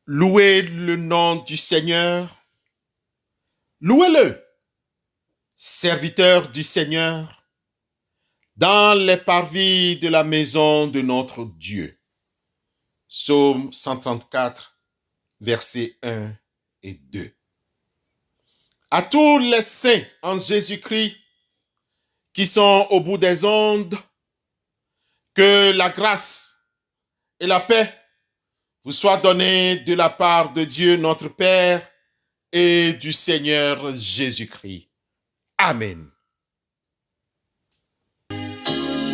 Louez le nom du Seigneur. Louez-le, serviteur du Seigneur, dans les parvis de la maison de notre Dieu. Psaume 134, versets 1 et 2. À tous les saints en Jésus-Christ qui sont au bout des ondes, que la grâce et la paix vous soient données de la part de Dieu notre Père et du Seigneur Jésus-Christ. Amen.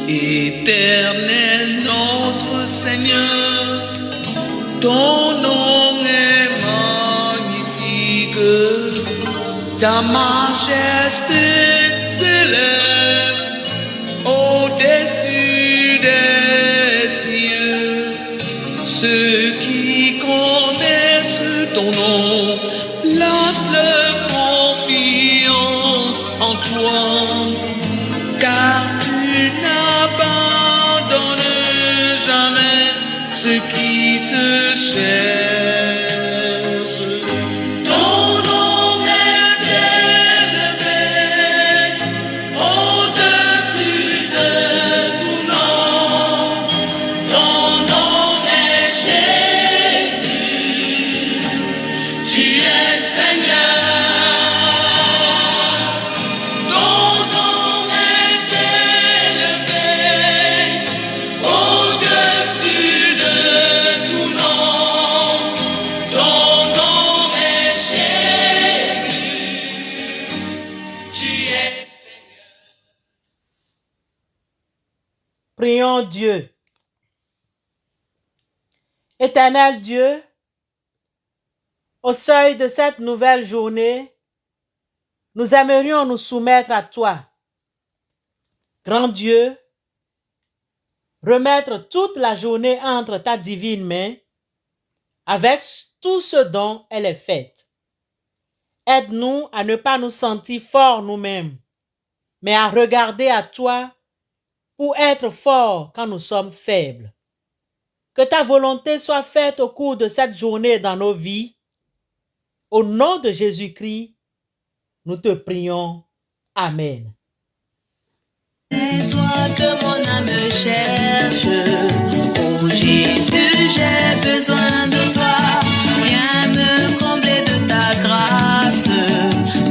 Éternel notre Seigneur, ton nom est magnifique, ta majesté s'élève au-dessus des cieux. Ceux qui connaissent ton nom placent leur confiance en toi, car tu n'abandonnes jamais ceux qui te cherchent. Ton nom est élevé au-dessus de tout nom. Ton nom est Jésus, tu es Seigneur. Ton nom est élevé au-dessus de tout nom. Ton nom est Jésus, tu es Seigneur. Prions Dieu. Éternel Dieu, au seuil de cette nouvelle journée, nous aimerions nous soumettre à toi. Grand Dieu, remettre toute la journée entre ta divine main avec tout ce dont elle est faite. Aide-nous à ne pas nous sentir forts nous-mêmes, mais à regarder à toi pour être forts quand nous sommes faibles. Que ta volonté soit faite au cours de cette journée dans nos vies. Au nom de Jésus-Christ, nous te prions. Amen. C'est toi que mon âme cherche. Oh Jésus, j'ai besoin de toi. Viens me combler de ta grâce,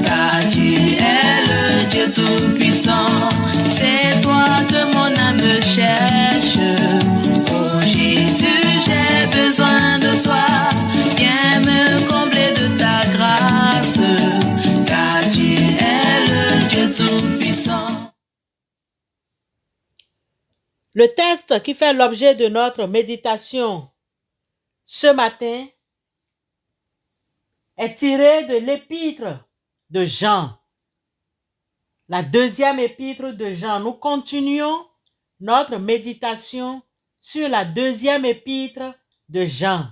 car tu es le Dieu tout-puissant. C'est toi que mon âme cherche. Oh Jésus, j'ai besoin de toi. Viens me combler de ta grâce, car tu es le Dieu tout-puissant. Le texte qui fait l'objet de notre méditation ce matin est tiré de l'épître de Jean, la deuxième épître de Jean. Nous continuons notre méditation sur la deuxième épître de Jean,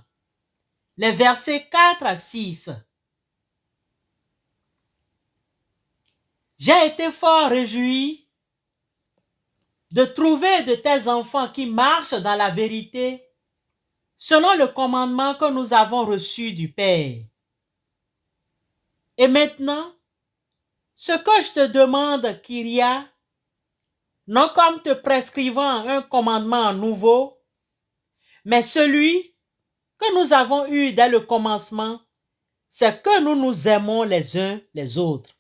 les versets 4 à 6. J'ai été fort réjoui de trouver de tels enfants qui marchent dans la vérité selon le commandement que nous avons reçu du Père. Et maintenant, ce que je te demande, Kyria, non comme te prescrivant un commandement nouveau, mais celui que nous avons eu dès le commencement, c'est que nous nous aimons les uns les autres.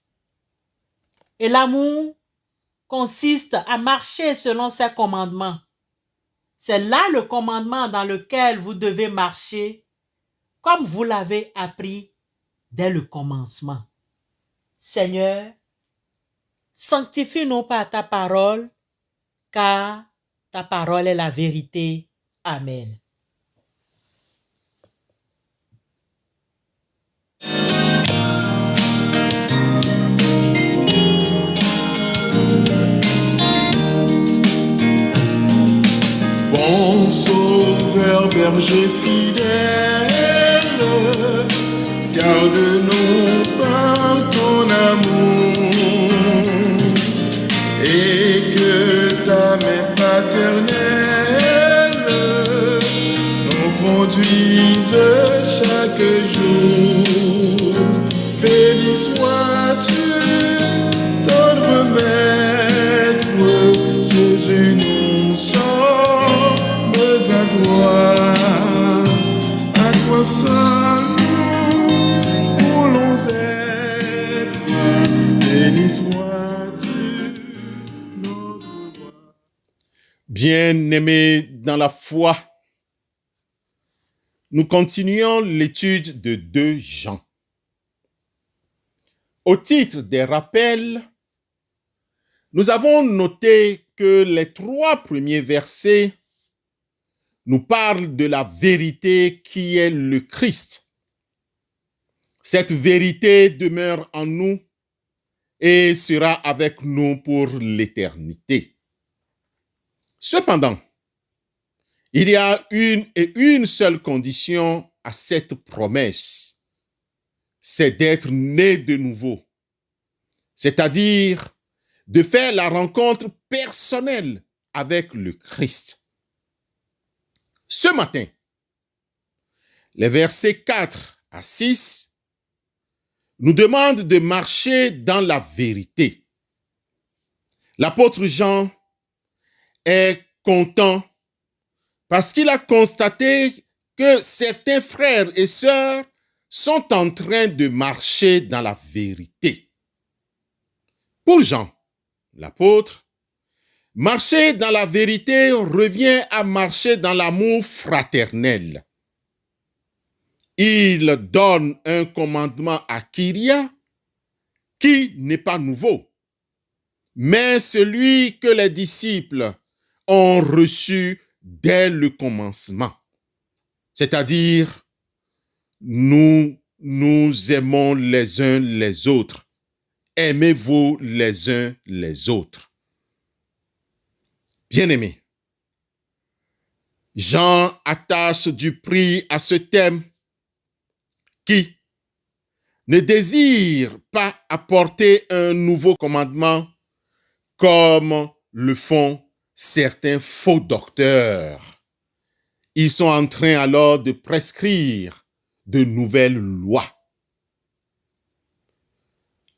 Et l'amour consiste à marcher selon ses commandements. C'est là le commandement dans lequel vous devez marcher, comme vous l'avez appris dès le commencement. Seigneur, sanctifie-nous par ta parole, car ta parole est la vérité. Amen. berger fidèle, garde-nous par ton amour, et que ta main paternelle nous conduise chaque jour. Béni sois-tu, tendre Maître, Jésus, nous sommes à toi. À toi seul nous voulons être. Béni sois-tu, notre roi. Bien-aimés dans la foi, nous continuons l'étude de 2 Jean. Au titre des rappels, nous avons noté que les 3 premiers versets nous parlent de la vérité qui est le Christ. Cette vérité demeure en nous et sera avec nous pour l'éternité. Cependant, il y a une seule condition à cette promesse, c'est d'être né de nouveau, c'est-à-dire de faire la rencontre personnelle avec le Christ. Ce matin, les versets 4 à 6 nous demandent de marcher dans la vérité. L'apôtre Jean est content parce qu'il a constaté que certains frères et sœurs sont en train de marcher dans la vérité. Pour Jean, l'apôtre, marcher dans la vérité revient à marcher dans l'amour fraternel. Il donne un commandement à Kyria qui n'est pas nouveau, mais celui que les disciples ont reçu dès le commencement. C'est-à-dire, nous aimons les uns les autres. Aimez-vous les uns les autres. Bien-aimés, Jean attache du prix à ce thème qui ne désire pas apporter un nouveau commandement comme le font certains faux docteurs. Ils sont en train alors de prescrire de nouvelles lois.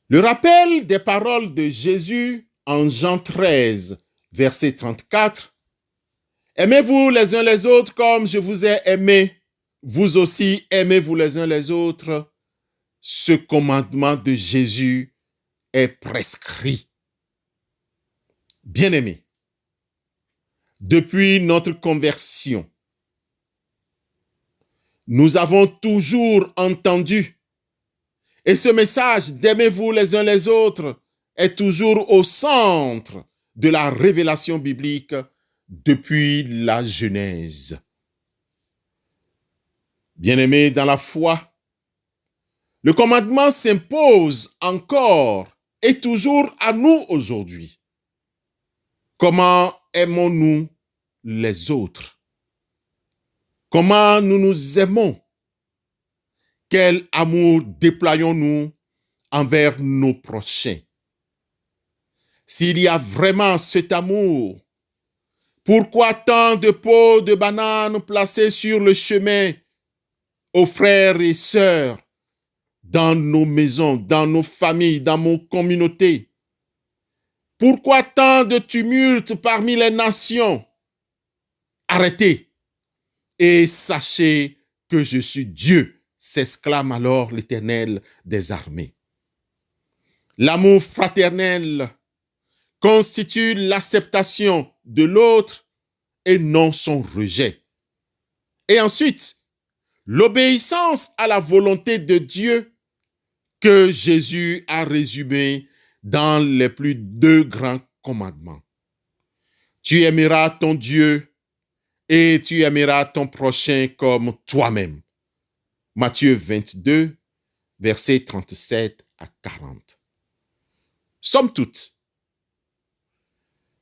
Le rappel des paroles de Jésus en Jean 13, verset 34, « Aimez-vous les uns les autres comme je vous ai aimé, vous aussi aimez-vous les uns les autres. » Ce commandement de Jésus est prescrit. Bien-aimés, depuis notre conversion, nous avons toujours entendu, et ce message d'aimez-vous les uns les autres est toujours au centre de la révélation biblique depuis la Genèse. Bien-aimés dans la foi, le commandement s'impose encore et toujours à nous aujourd'hui. Comment aimons-nous les autres? Comment nous nous aimons? Quel amour déployons-nous envers nos prochains? S'il y a vraiment cet amour, pourquoi tant de pots de bananes placés sur le chemin aux frères et sœurs dans nos maisons, dans nos familles, dans nos communautés? Pourquoi tant de tumulte parmi les nations? Arrêtez et sachez que je suis Dieu, s'exclame alors l'Éternel des armées. L'amour fraternel constitue l'acceptation de l'autre et non son rejet. Et ensuite, l'obéissance à la volonté de Dieu que Jésus a résumée dans les plus 2 grands commandements. Tu aimeras ton Dieu et tu aimeras ton prochain comme toi-même. Matthieu 22, versets 37 à 40. Somme toute,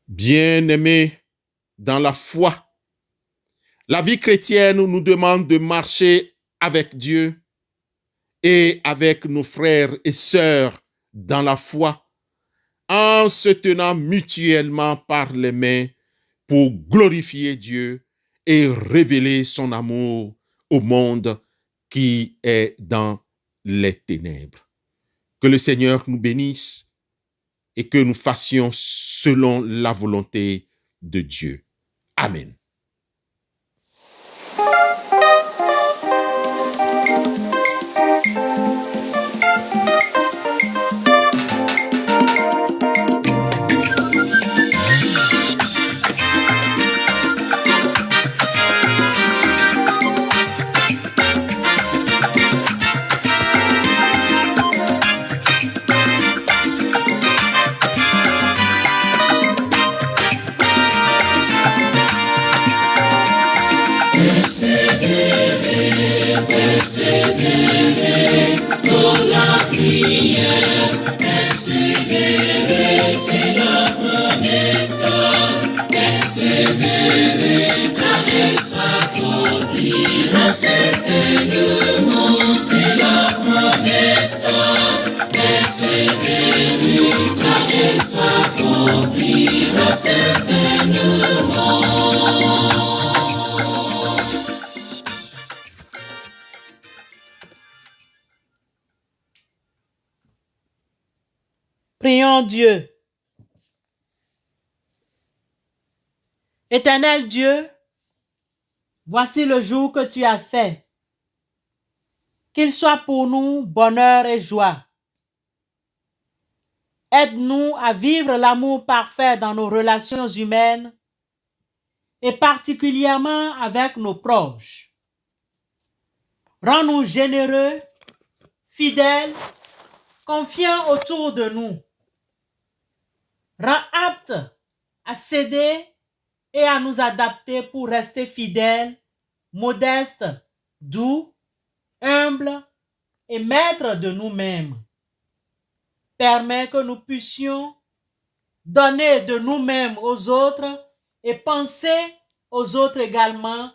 bien-aimés dans la foi, La vie chrétienne nous demande de marcher avec Dieu et avec nos frères et sœurs dans la foi, en se tenant mutuellement par les mains pour glorifier Dieu et révéler son amour au monde qui est dans les ténèbres. Que le Seigneur nous bénisse et que nous fassions selon la volonté de Dieu. Amen. Persévérer dans la prière, persévérer, c'est la promesse d'Dieu. Persévérer, car elle s'accomplira certainement, c'est la promesse d'Dieu. Persévérer, car elle s'accomplira certainement. Prions Dieu. Éternel Dieu, voici le jour que tu as fait. Qu'il soit pour nous bonheur et joie. Aide-nous à vivre l'amour parfait dans nos relations humaines et particulièrement avec nos proches. Rends-nous généreux, fidèles, confiants autour de nous. Rends aptes à céder et à nous adapter pour rester fidèles, modestes, doux, humbles et maîtres de nous-mêmes. Permets que nous puissions donner de nous-mêmes aux autres et penser aux autres également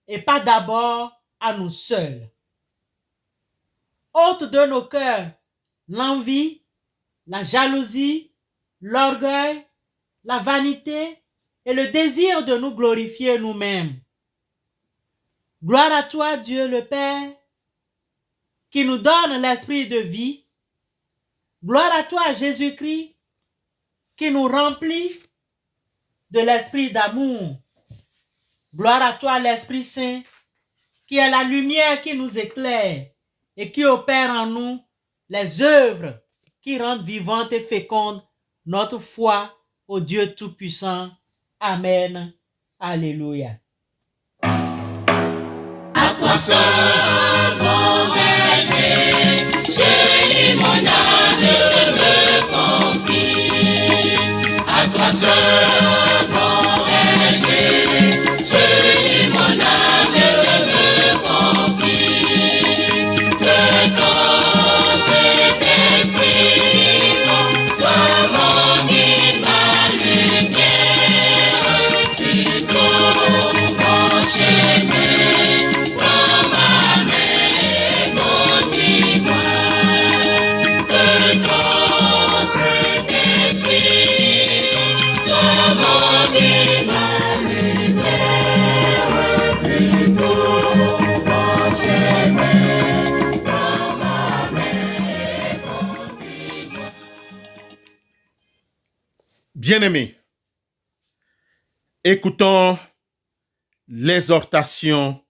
et pas d'abord à nous seuls. Ôte de nos cœurs l'envie, la jalousie, l'orgueil, la vanité et le désir de nous glorifier nous-mêmes. Gloire à toi, Dieu le Père, qui nous donne l'esprit de vie. Gloire à toi, Jésus-Christ, qui nous remplit de l'esprit d'amour. Gloire à toi, l'Esprit Saint, qui est la lumière qui nous éclaire et qui opère en nous les œuvres qui rendent vivante et féconde notre foi au Dieu Tout-Puissant. Amen. Alléluia. À toi seul, mon berger, j'ai mon âme, je me confie. À toi seul, mon berger, j'ai mon âme, je me confie. Que ton Saint-Esprit soit mon guide, ma lumière, sur tout mon chemin. Bien-aimés, écoutons l'exhortation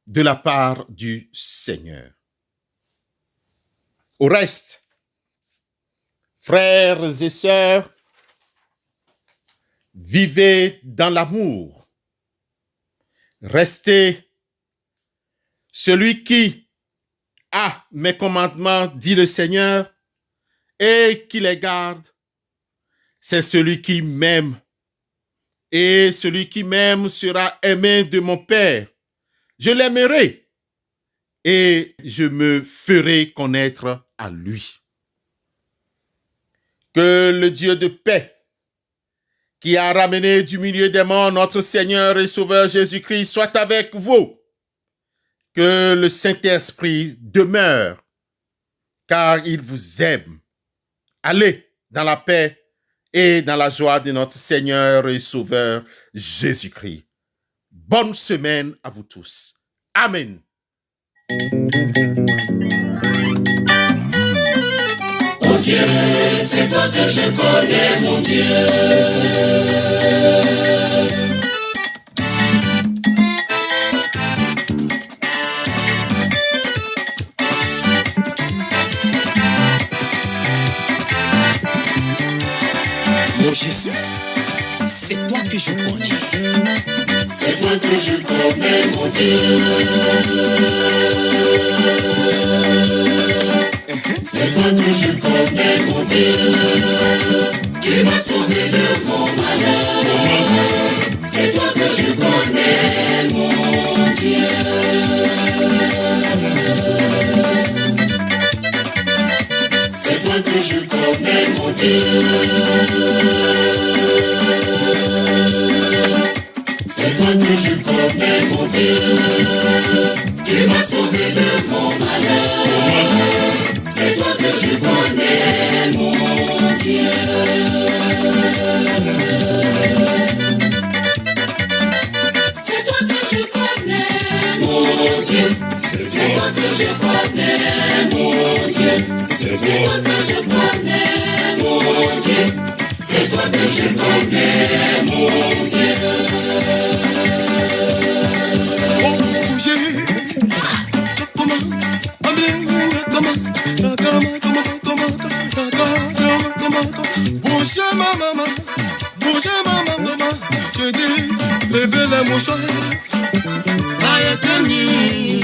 de la part du Seigneur. Au reste, frères et sœurs, vivez dans l'amour. Restez. Celui qui a mes commandements, dit le Seigneur, et qui les garde, c'est celui qui m'aime. Et celui qui m'aime sera aimé de mon Père. Je l'aimerai et je me ferai connaître à lui. Que le Dieu de paix, qui a ramené du milieu des morts notre Seigneur et Sauveur Jésus-Christ, soit avec vous. Que le Saint-Esprit demeure, car il vous aime. Allez dans la paix et dans la joie de notre Seigneur et Sauveur Jésus-Christ. Bonne semaine à vous tous. Amen. Oh Dieu, c'est toi que je connais, mon Dieu. Oh Jésus, c'est toi que je connais. C'est toi que je connais, mon Dieu. C'est toi que je connais, mon Dieu. Tu m'as sauvé de mon malheur. C'est toi que je connais, mon Dieu. C'est toi que je connais, mon Dieu. C'est toi que je connais, mon Dieu. Tu m'as sauvé de mon malheur. C'est toi que je connais, mon Dieu. C'est toi que je connais, mon Dieu. C'est toi que je connais, mon Dieu. C'est toi que je connais, mon Dieu. C'est toi que je connais, mon Dieu. Bougez ma maman, bougez ma maman. Je dis, levez les mouchoirs. Aïe, Tony.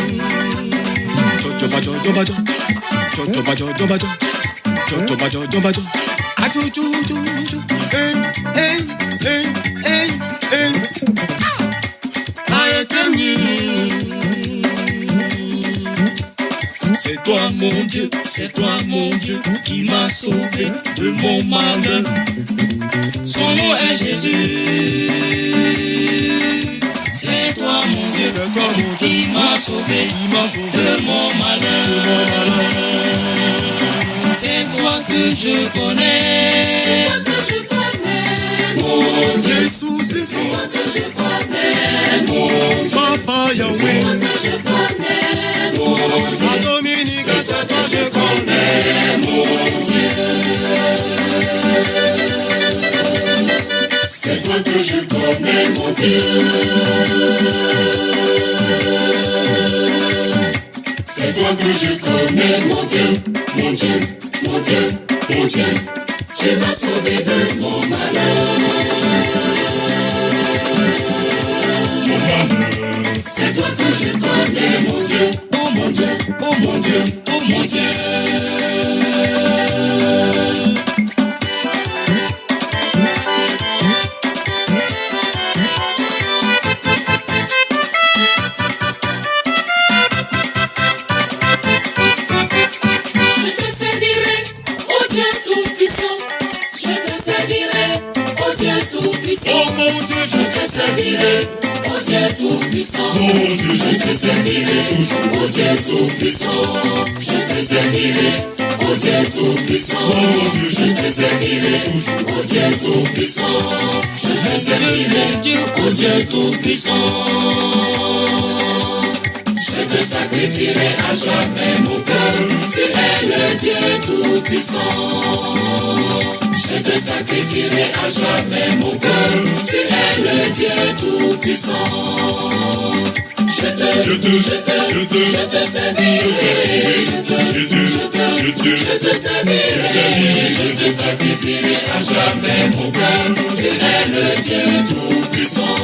C'est toi mon Dieu, c'est toi mon Dieu qui m'a sauvé de mon malheur. Son nom est Jésus. C'est toi mon Dieu, c'est toi mon Dieu qui m'a sauvé de mon malheur. C'est toi que je connais. C'est toi que je connais, mon Dieu. Jésus, c'est toi que je connais, mon Dieu. Papa Yahweh, c'est toi que je connais, mon Dieu. Dominique, c'est toi que je connais, mon Dieu. C'est toi que je connais, mon Dieu. C'est toi que je connais, mon Dieu, mon Dieu, mon Dieu, mon Dieu. Tu m'as sauvé de mon malheur. C'est toi que je connais, mon Dieu, oh mon Dieu, oh mon Dieu, oh mon Dieu. oh mon Dieu, je te servirai, oh Dieu tout-puissant. Mon Dieu, je te servirai toujours, oh Dieu tout-puissant. Je te servirai, oh Dieu tout-puissant. Mon Dieu, je te servirai toujours, oh Dieu tout-puissant. Je te servirai, oh Dieu tout-puissant. Je te sacrifierai à jamais mon cœur. Tu es le Dieu tout-puissant. Je te sacrifierai à jamais mon cœur. Tu es le Dieu tout-puissant. Je te servirai. Je te servirai. Je te sacrifierai à jamais mon cœur. Tu es le Dieu tout-puissant.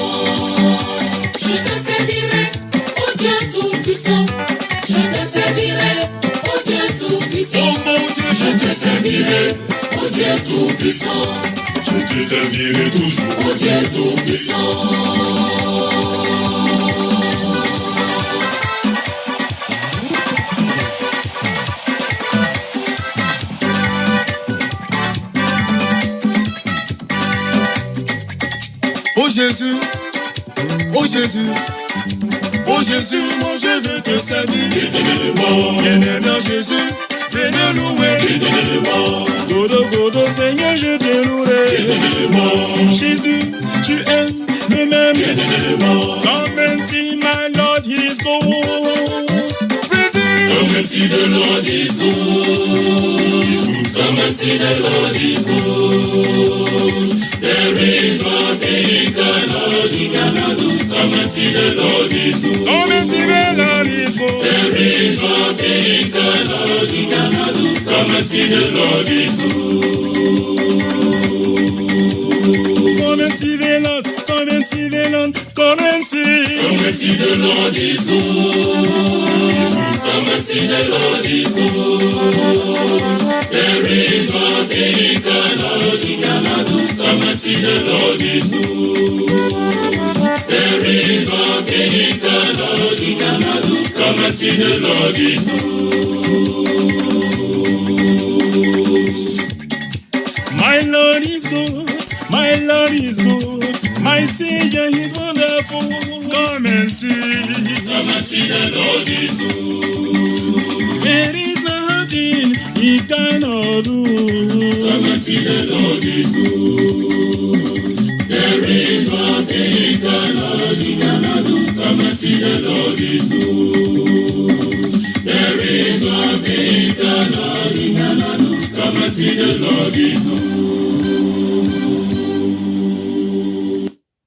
Je te servirai, oh Dieu tout-puissant. Je te servirai, oh Dieu tout-puissant. oh mon Dieu, Je te servirai, oh Dieu tout-puissant. je te servirai toujours, Oh Dieu tout-puissant. Jésus, oh Jésus, oh Jésus, moi je veux te servir. Bien-aimé Jésus, viens le louer. Godo, godo, Seigneur, je te louerai. Jésus, tu es le même. Come and see my Lord, he is good. Praise him. Come and see the Lord is good. Come and see the Lord is good. There is nothing he cannot do. Come and see the Lord is good. Come and see the Lord is good. There is nothing he cannot do. Come and see the Lord is good. Come and see the Lord. Come and see the Lord. Come and see. Come and see the Lord is good. Come and see the Lord is good. There is nothing he cannot do. Come and see the Lord is good. There is nothing he cannot do. Come and see the Lord is good. My Lord is good. My Lord is good. My Savior is wonderful. Come and see. Come and see the Lord is good. There is nothing he cannot do. Come and see the Lord is good. There is nothing he cannot do. Come and see the Lord is good. There is nothing he cannot do. Come and see the Lord is good.